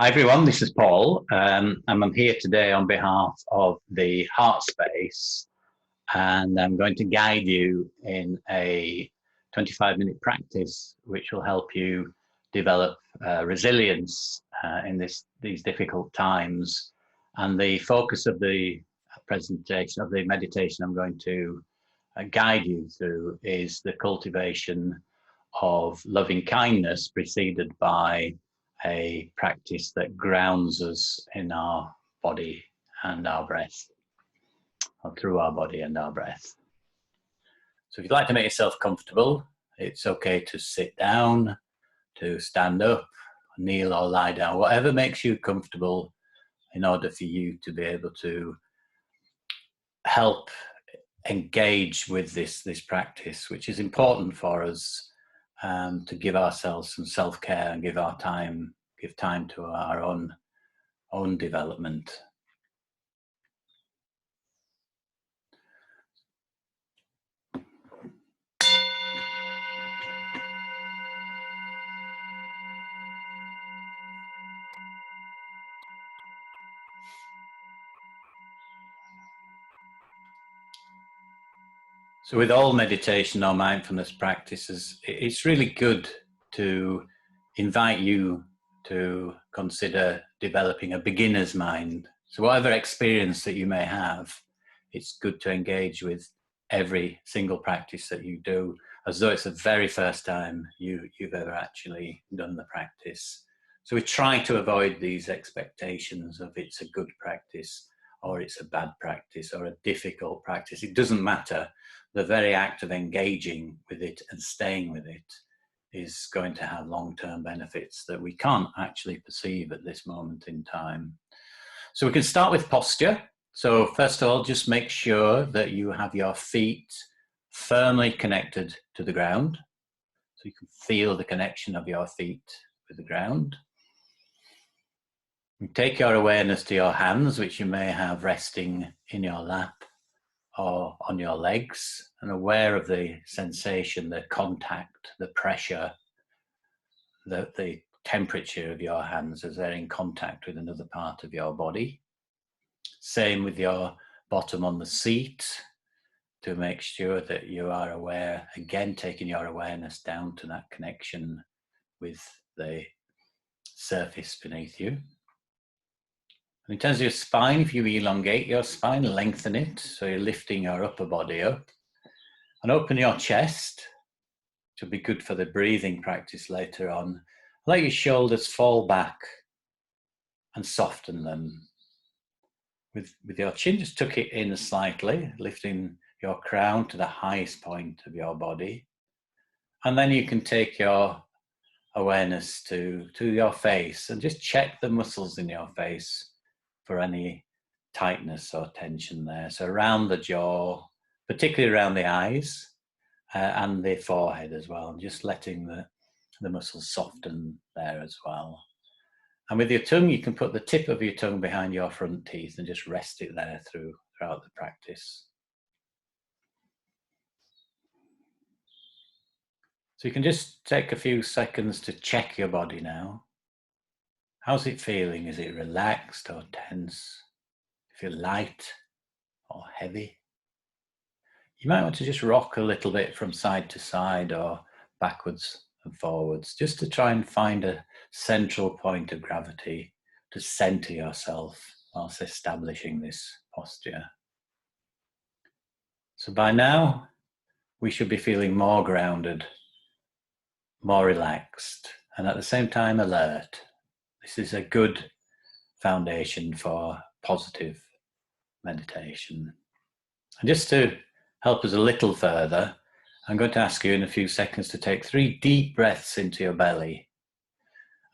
Hi everyone, this is Paul, and I'm here today on behalf of the Heart Space, and I'm going to guide you in a 25-minute practice which will help you develop resilience in these difficult times. And the focus of the presentation, of the meditation I'm going to guide you through, is the cultivation of loving kindness preceded by a practice that grounds us in our body and our breath, or through our body and our breath. So if you'd like to make yourself comfortable, it's okay to sit down, to stand up, kneel or lie down, whatever makes you comfortable in order for you to be able to help engage with this practice, which is important for us to give ourselves some self-care and give time to our own development. So with all meditation or mindfulness practices, it's really good to invite you to consider developing a beginner's mind. So whatever experience that you may have, it's good to engage with every single practice that you do as though it's the very first time you've ever actually done the practice. So we try to avoid these expectations of it's a good practice or it's a bad practice or a difficult practice. It doesn't matter. The very act of engaging with it and staying with it is going to have long-term benefits that we can't actually perceive at this moment in time. So we can start with posture. So first of all, just make sure that you have your feet firmly connected to the ground. So you can feel the connection of your feet with the ground. You take your awareness to your hands, which you may have resting in your lap or on your legs, and aware of the sensation, the contact, the pressure, the temperature of your hands as they're in contact with another part of your body. Same with your bottom on the seat, to make sure that you are aware, again taking your awareness down to that connection with the surface beneath you. And in terms of your spine, if you elongate your spine, lengthen it, so you're lifting your upper body up, and open your chest, which will be good for the breathing practice later on. Let your shoulders fall back and soften them. With your chin, just tuck it in slightly, lifting your crown to the highest point of your body. And then you can take your awareness to your face and just check the muscles in your face for any tightness or tension there. So around the jaw, particularly around the eyes and the forehead as well, and just letting the muscles soften there as well. And with your tongue, you can put the tip of your tongue behind your front teeth and just rest it there throughout the practice. So you can just take a few seconds to check your body now. How's it feeling? Is it relaxed or tense? Do you feel light or heavy? You might want to just rock a little bit from side to side or backwards and forwards, just to try and find a central point of gravity to center yourself whilst establishing this posture. So by now, we should be feeling more grounded, more relaxed, and at the same time alert. This is a good foundation for positive meditation. And just to help us a little further, I'm going to ask you in a few seconds to take 3 deep breaths into your belly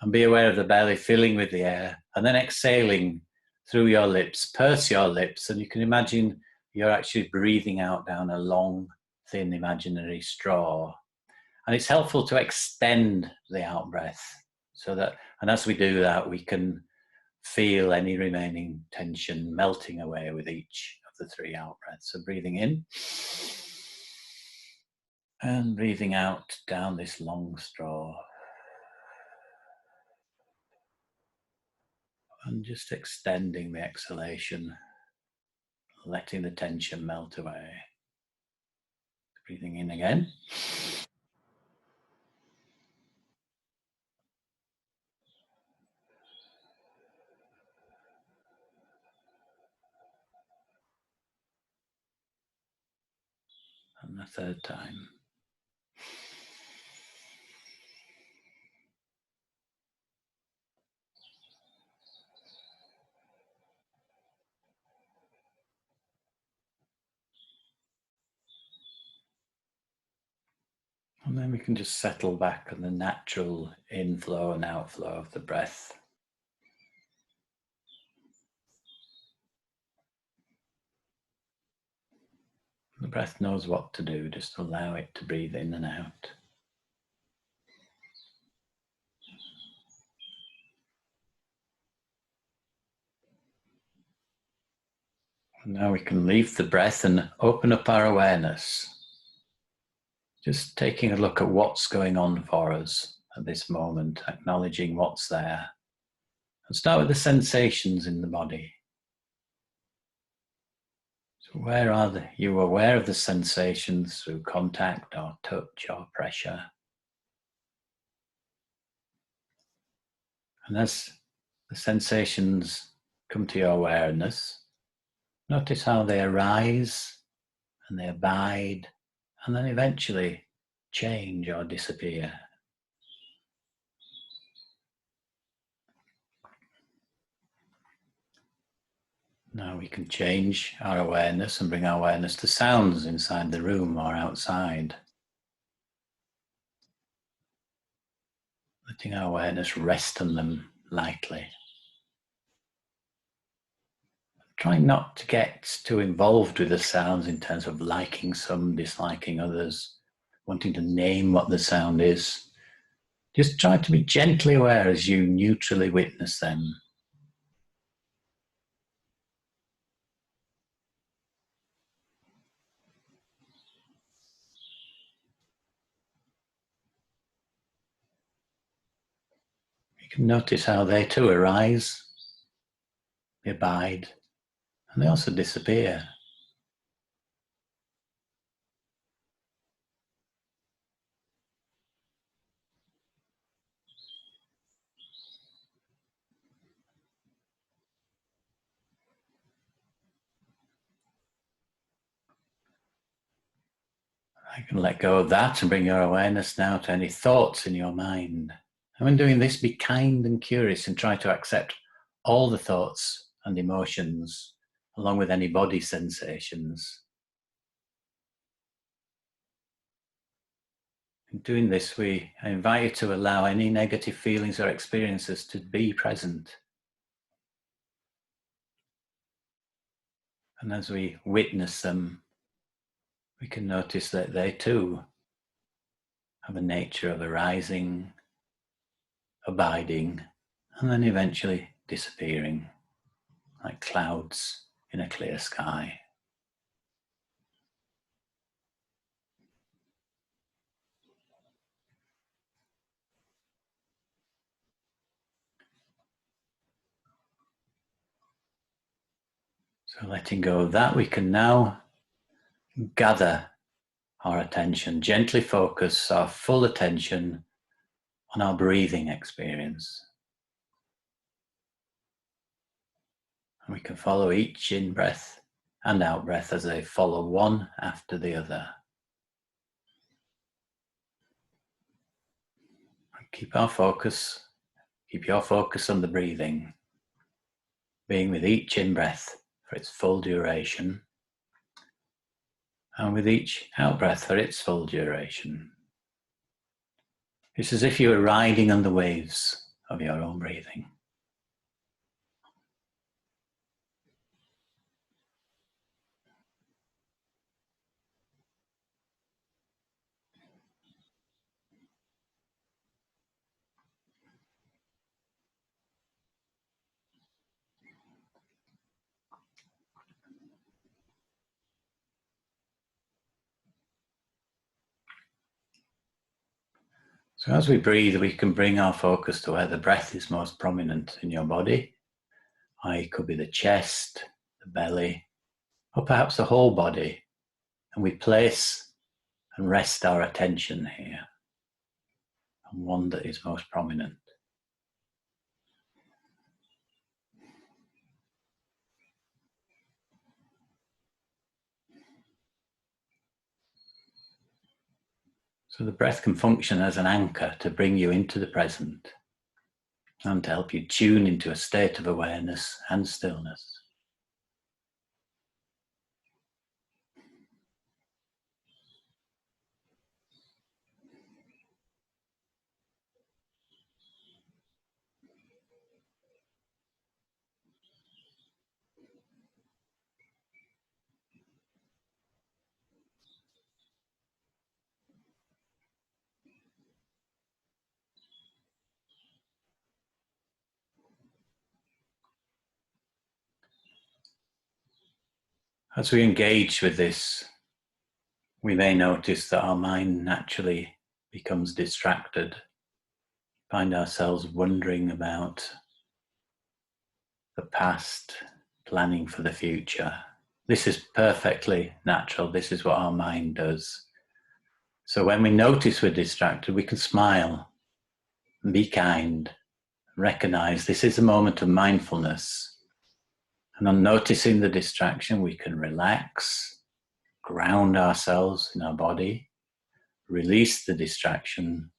and be aware of the belly filling with the air, and then exhaling through your lips. Purse your lips, and you can imagine you're actually breathing out down a long, thin imaginary straw. And it's helpful to extend the out breath so that, and as we do that, we can feel any remaining tension melting away with each of the 3 out breaths. So breathing in and breathing out down this long straw. And just extending the exhalation, letting the tension melt away. Breathing in again. And the third time. And then we can just settle back on the natural inflow and outflow of the breath. The breath knows what to do, just allow it to breathe in and out. And now we can leave the breath and open up our awareness. Just taking a look at what's going on for us at this moment, acknowledging what's there. And start with the sensations in the body. So where are you aware of the sensations through contact or touch or pressure? And as the sensations come to your awareness, notice how they arise and they abide and then eventually change or disappear. Now we can change our awareness and bring our awareness to sounds inside the room or outside. Letting our awareness rest on them lightly. Trying not to get too involved with the sounds in terms of liking some, disliking others, wanting to name what the sound is. Just try to be gently aware as you neutrally witness them. You can notice how they too arise, they abide, and they also disappear. You can let go of that and bring your awareness now to any thoughts in your mind. And when doing this, be kind and curious and try to accept all the thoughts and emotions along with any body sensations. In doing this, I invite you to allow any negative feelings or experiences to be present. And as we witness them, we can notice that they too have a nature of arising, abiding, and then eventually disappearing, like clouds in a clear sky. So letting go of that, we can now gather our attention, gently focus our full attention on our breathing experience. And we can follow each in-breath and out-breath as they follow one after the other. Keep your focus on the breathing, being with each in-breath for its full duration, and with each out-breath for its full duration. It's as if you were riding on the waves of your own breathing. So as we breathe, we can bring our focus to where the breath is most prominent in your body. It could be the chest, the belly, or perhaps the whole body. And we place and rest our attention here on one that is most prominent. So the breath can function as an anchor to bring you into the present and to help you tune into a state of awareness and stillness. As we engage with this, we may notice that our mind naturally becomes distracted, find ourselves wondering about the past, planning for the future. This is perfectly natural. This is what our mind does. So when we notice we're distracted, we can smile and be kind, recognize this is a moment of mindfulness. And on noticing the distraction, we can relax, ground ourselves in our body, release the distraction,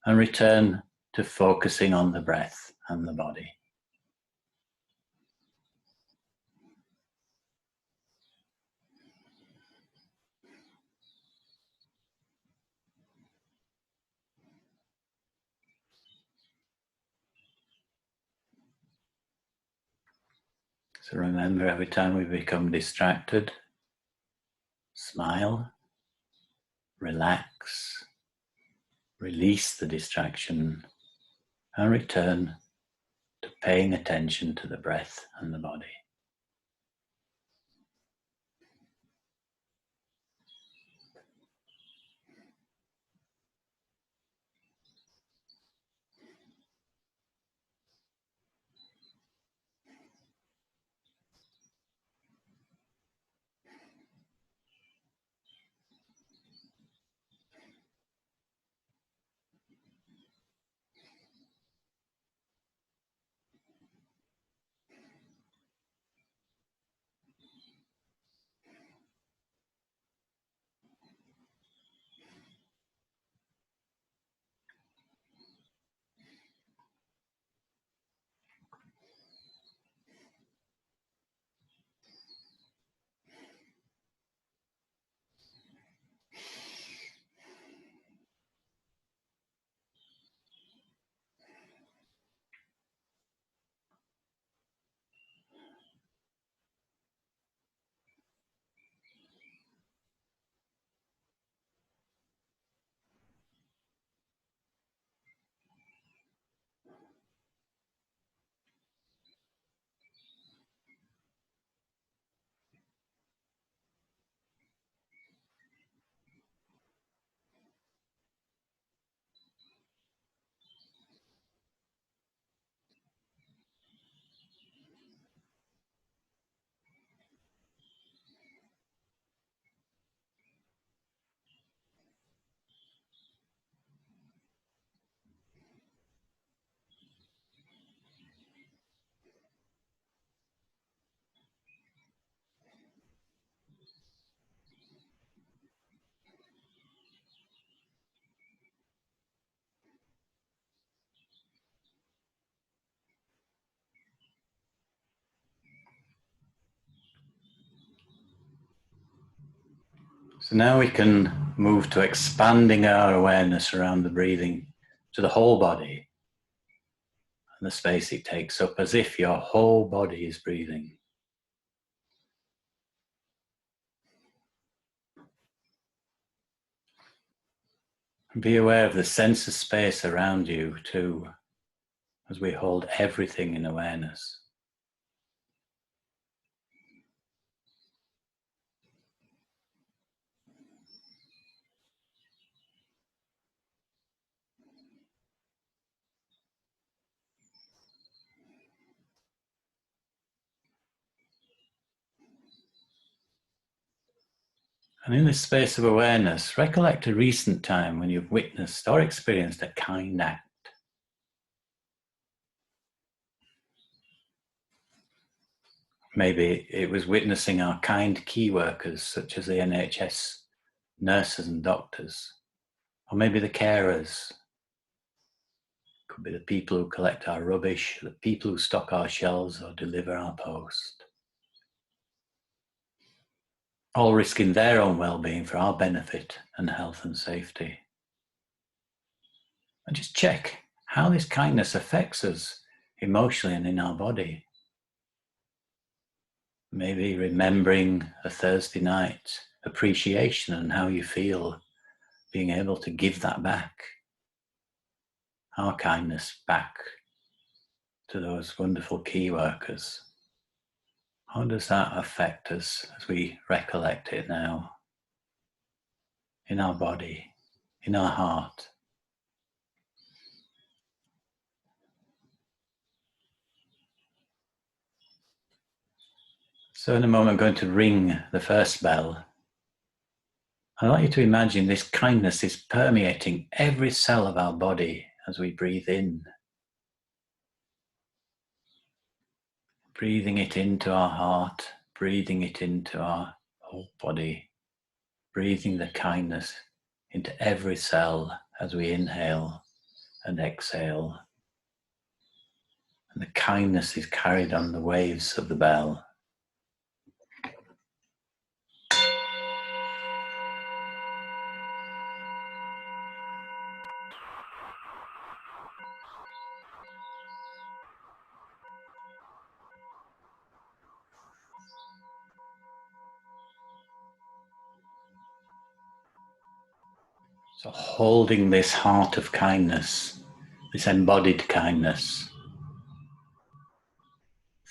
and return to focusing on the breath and the body. So remember, every time we become distracted, smile, relax, release the distraction, and return to paying attention to the breath and the body. So now we can move to expanding our awareness around the breathing to the whole body and the space it takes up, as if your whole body is breathing. And be aware of the sense of space around you too, as we hold everything in awareness. And in this space of awareness, recollect a recent time when you've witnessed or experienced a kind act. Maybe it was witnessing our kind key workers, such as the NHS nurses and doctors, or maybe the carers. Could be the people who collect our rubbish, the people who stock our shelves or deliver our post. All risking their own well-being for our benefit and health and safety. And just check how this kindness affects us emotionally and in our body. Maybe remembering a Thursday night appreciation and how you feel being able to give that back, our kindness back to those wonderful key workers. How does that affect us as we recollect it now? In our body, in our heart. So in a moment I'm going to ring the first bell. I'd like you to imagine this kindness is permeating every cell of our body as we breathe in. Breathing it into our heart, breathing it into our whole body, breathing the kindness into every cell as we inhale and exhale. And the kindness is carried on the waves of the bell. So holding this heart of kindness, this embodied kindness.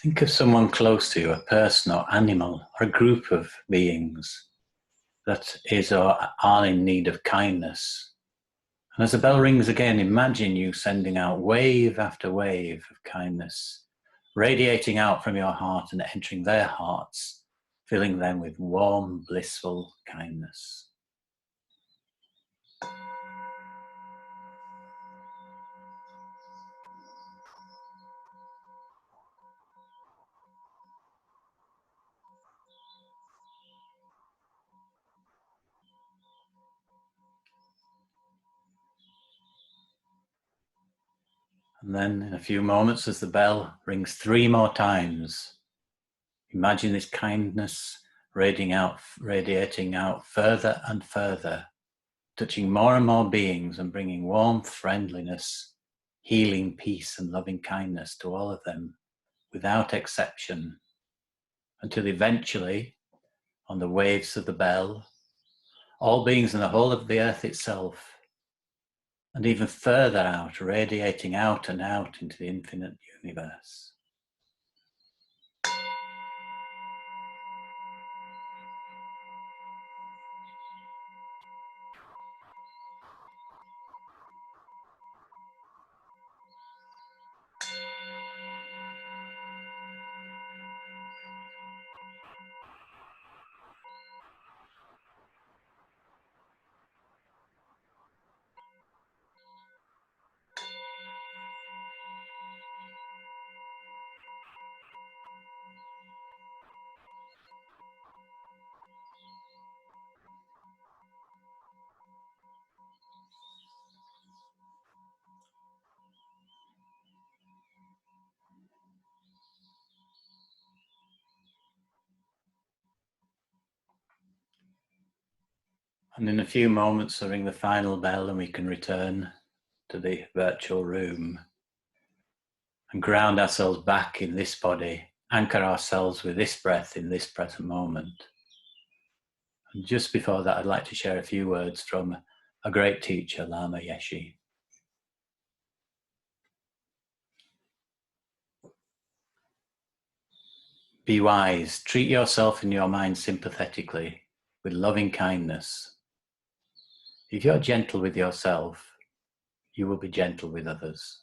Think of someone close to you, a person or animal or a group of beings that is or are in need of kindness. And as the bell rings again, imagine you sending out wave after wave of kindness, radiating out from your heart and entering their hearts, filling them with warm, blissful kindness. And then in a few moments, as the bell rings 3 more times, imagine this kindness radiating out further and further, touching more and more beings and bringing warmth, friendliness, healing, peace, and loving kindness to all of them, without exception, until eventually, on the waves of the bell, all beings in the whole of the earth itself, and even further out, radiating out and out into the infinite universe. And in a few moments, I'll ring the final bell and we can return to the virtual room and ground ourselves back in this body, anchor ourselves with this breath in this present moment. And just before that, I'd like to share a few words from a great teacher, Lama Yeshe. Be wise, treat yourself and your mind sympathetically, with loving kindness. If you're gentle with yourself, you will be gentle with others.